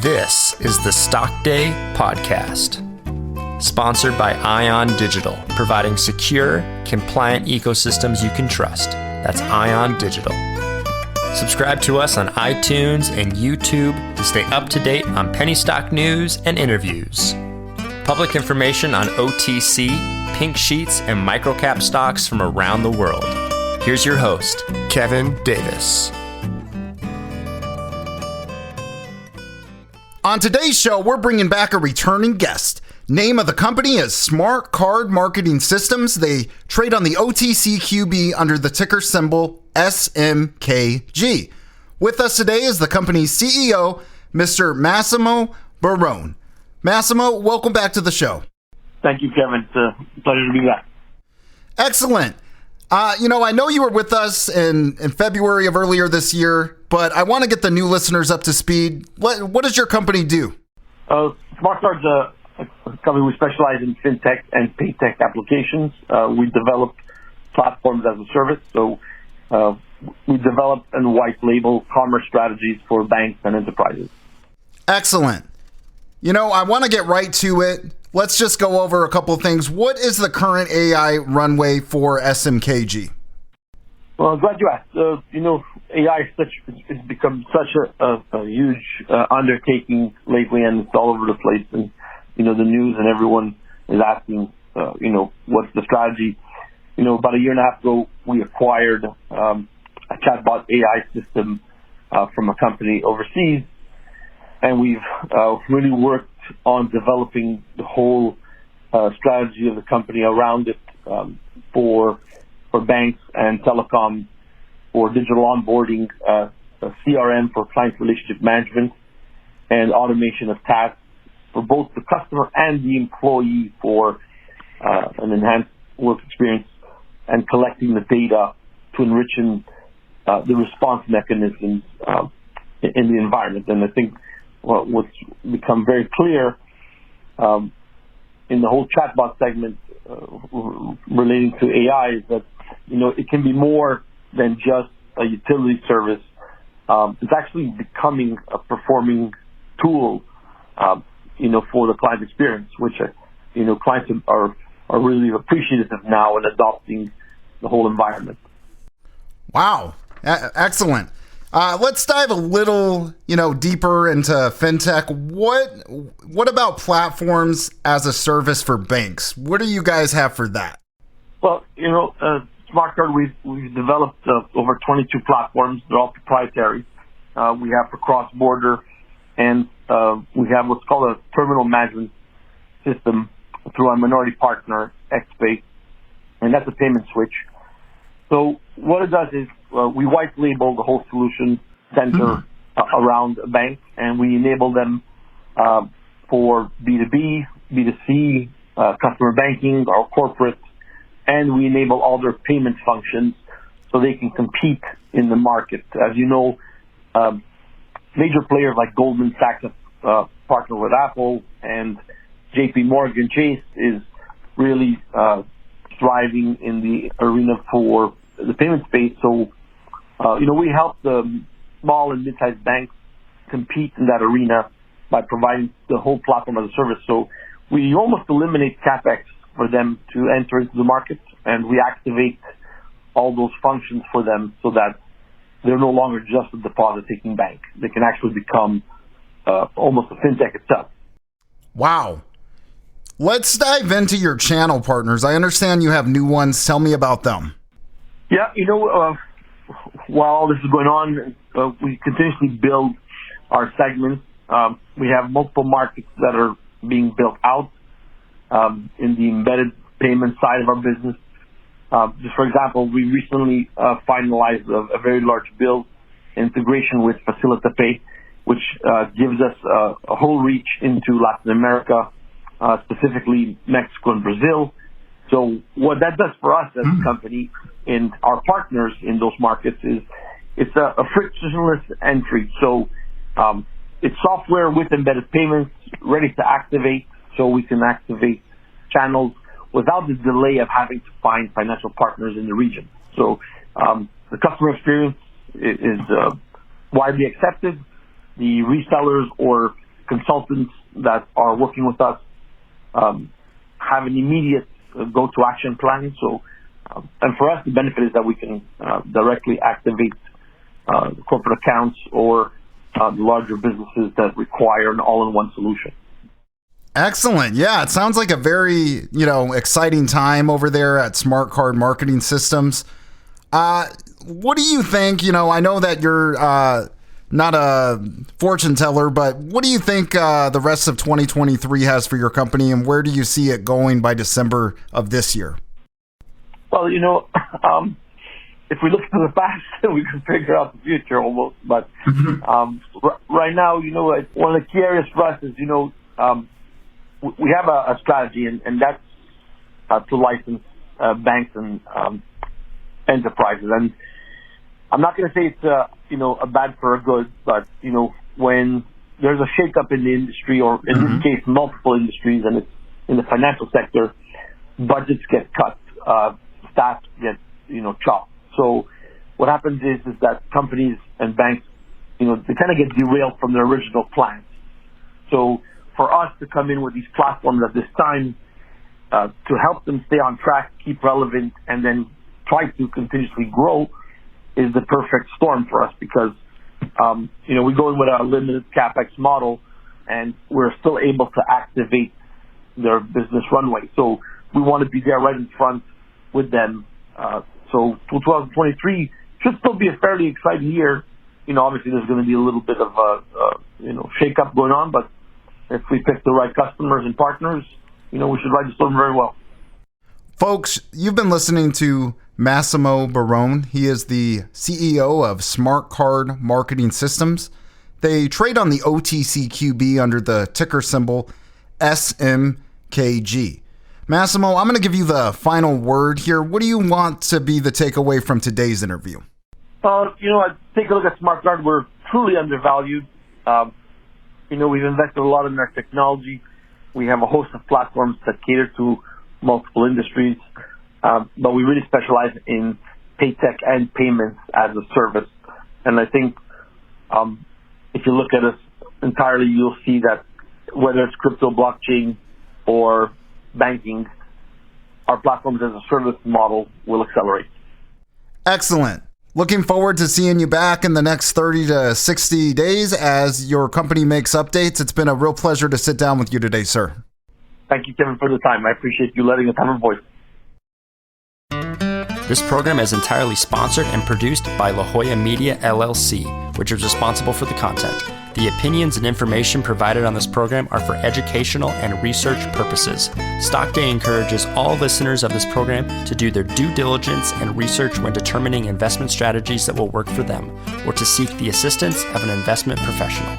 This is the Stock Day Podcast, sponsored by Ion Digital, providing secure, compliant ecosystems you can trust. That's Ion Digital. Subscribe to us on iTunes and YouTube to stay up to date on penny stock news and interviews. Public information on OTC, pink sheets, and microcap stocks from around the world. Here's your host, Kevin Davis. On today's show, we're bringing back a returning guest. Name of the company is SmartCard Marketing Systems. They trade on the OTCQB under the ticker symbol SMKG. With us today is the company's CEO, Mr. Massimo Barone. Massimo, welcome back to the show. Thank you, Kevin. It's a pleasure to be back. Excellent. I know you were with us in February of earlier this year, but I want to get the new listeners up to speed. What does your company do? SmartCard's a company. We specialize in FinTech and PayTech applications. We develop platforms as a service. So we develop and white label commerce strategies for banks and enterprises. Excellent. I want to get right to it. Let's just go over a couple of things. What is the current AI runway for SMKG? Well, I'm glad you asked. AI has become such a huge undertaking lately, and it's all over the place. And, the news and everyone is asking, what's the strategy? About a year and a half ago, we acquired a chatbot AI system from a company overseas, and we've really worked on developing the whole strategy of the company around it for banks and telecom, for digital onboarding, CRM for client relationship management, and automation of tasks for both the customer and the employee for an enhanced work experience, and collecting the data to enrich the response mechanisms in the environment. And I think what's become very clear in the whole chatbot segment relating to AI is that it can be more than just a utility service. It's actually becoming a performing tool, for the client experience, which clients are really appreciative of now and adopting the whole environment. Wow, excellent. Let's dive a little, deeper into FinTech. What about platforms as a service for banks? What do you guys have for that? Well, SmartCard, we've developed over 22 platforms. They're all proprietary. We have for cross-border, and we have what's called a terminal management system through our minority partner, XPay, and that's a payment switch. So what it does is we white label the whole solution center around a bank, and we enable them for B2B, B2C, customer banking, or corporate, and we enable all their payment functions so they can compete in the market. As you know, major players like Goldman Sachs partner with Apple, and JP Morgan Chase is really thriving in the arena for the payment space. So, we help the small and mid-sized banks compete in that arena by providing the whole platform as a service. So we almost eliminate CapEx for them to enter into the market, and we activate all those functions for them so that they're no longer just a deposit-taking bank. They can actually become almost a fintech itself. Wow. Let's dive into your channel partners. I understand you have new ones. Tell me about them. Yeah, while all this is going on, we continuously build our segments. We have multiple markets that are being built out in the embedded payment side of our business. Just for example, we recently finalized a very large build integration with FacilitaPay, which gives us a whole reach into Latin America, specifically Mexico and Brazil. So what that does for us as a company and our partners in those markets is it's a frictionless entry. So it's software with embedded payments ready to activate, so we can activate channels without the delay of having to find financial partners in the region. So the customer experience is widely accepted. The resellers or consultants that are working with us have an immediate go-to-action plan. So, and for us, the benefit is that we can directly activate corporate accounts or larger businesses that require an all-in-one solution. Excellent. Yeah, it sounds like a very, exciting time over there at SmartCard Marketing Systems. What do you think? I know that you're not a fortune teller, but what do you think the rest of 2023 has for your company, and where do you see it going by December of this year? Well, if we look to the past, we can figure out the future almost. But right now, one of the key areas for us is, we have a strategy, and that's to license banks and enterprises. And I'm not going to say it's a bad for a good, but when there's a shakeup in the industry, or in this case, multiple industries, and it's in the financial sector, budgets get cut, staff get chopped. So what happens is that companies and banks, they kind of get derailed from their original plans. So for us to come in with these platforms at this time to help them stay on track, keep relevant, and then try to continuously grow is the perfect storm for us, because we go in with a limited CapEx model, and we're still able to activate their business runway. So we want to be there right in front with them. So 2023 should still be a fairly exciting year. Obviously there's going to be a little bit of shake up going on, but if we pick the right customers and partners, we should ride the storm very well. Folks, you've been listening to Massimo Barone. He is the CEO of SmartCard Marketing Systems. They trade on the OTCQB under the ticker symbol SMKG. Massimo, I'm going to give you the final word here. What do you want to be the takeaway from today's interview? Take a look at SmartCard. We're truly undervalued. We've invested a lot in our technology. We have a host of platforms that cater to multiple industries, but we really specialize in PayTech and payments as a service. And I think if you look at us entirely, you'll see that whether it's crypto, blockchain, or banking, our platforms as a service model will accelerate. Excellent. Looking forward to seeing you back in the next 30 to 60 days as your company makes updates. It's been a real pleasure to sit down with you today, sir. Thank you, Kevin, for the time. I appreciate you letting us have a voice. This program is entirely sponsored and produced by La Jolla Media, LLC, which is responsible for the content. The opinions and information provided on this program are for educational and research purposes. Stock Day encourages all listeners of this program to do their due diligence and research when determining investment strategies that will work for them, or to seek the assistance of an investment professional.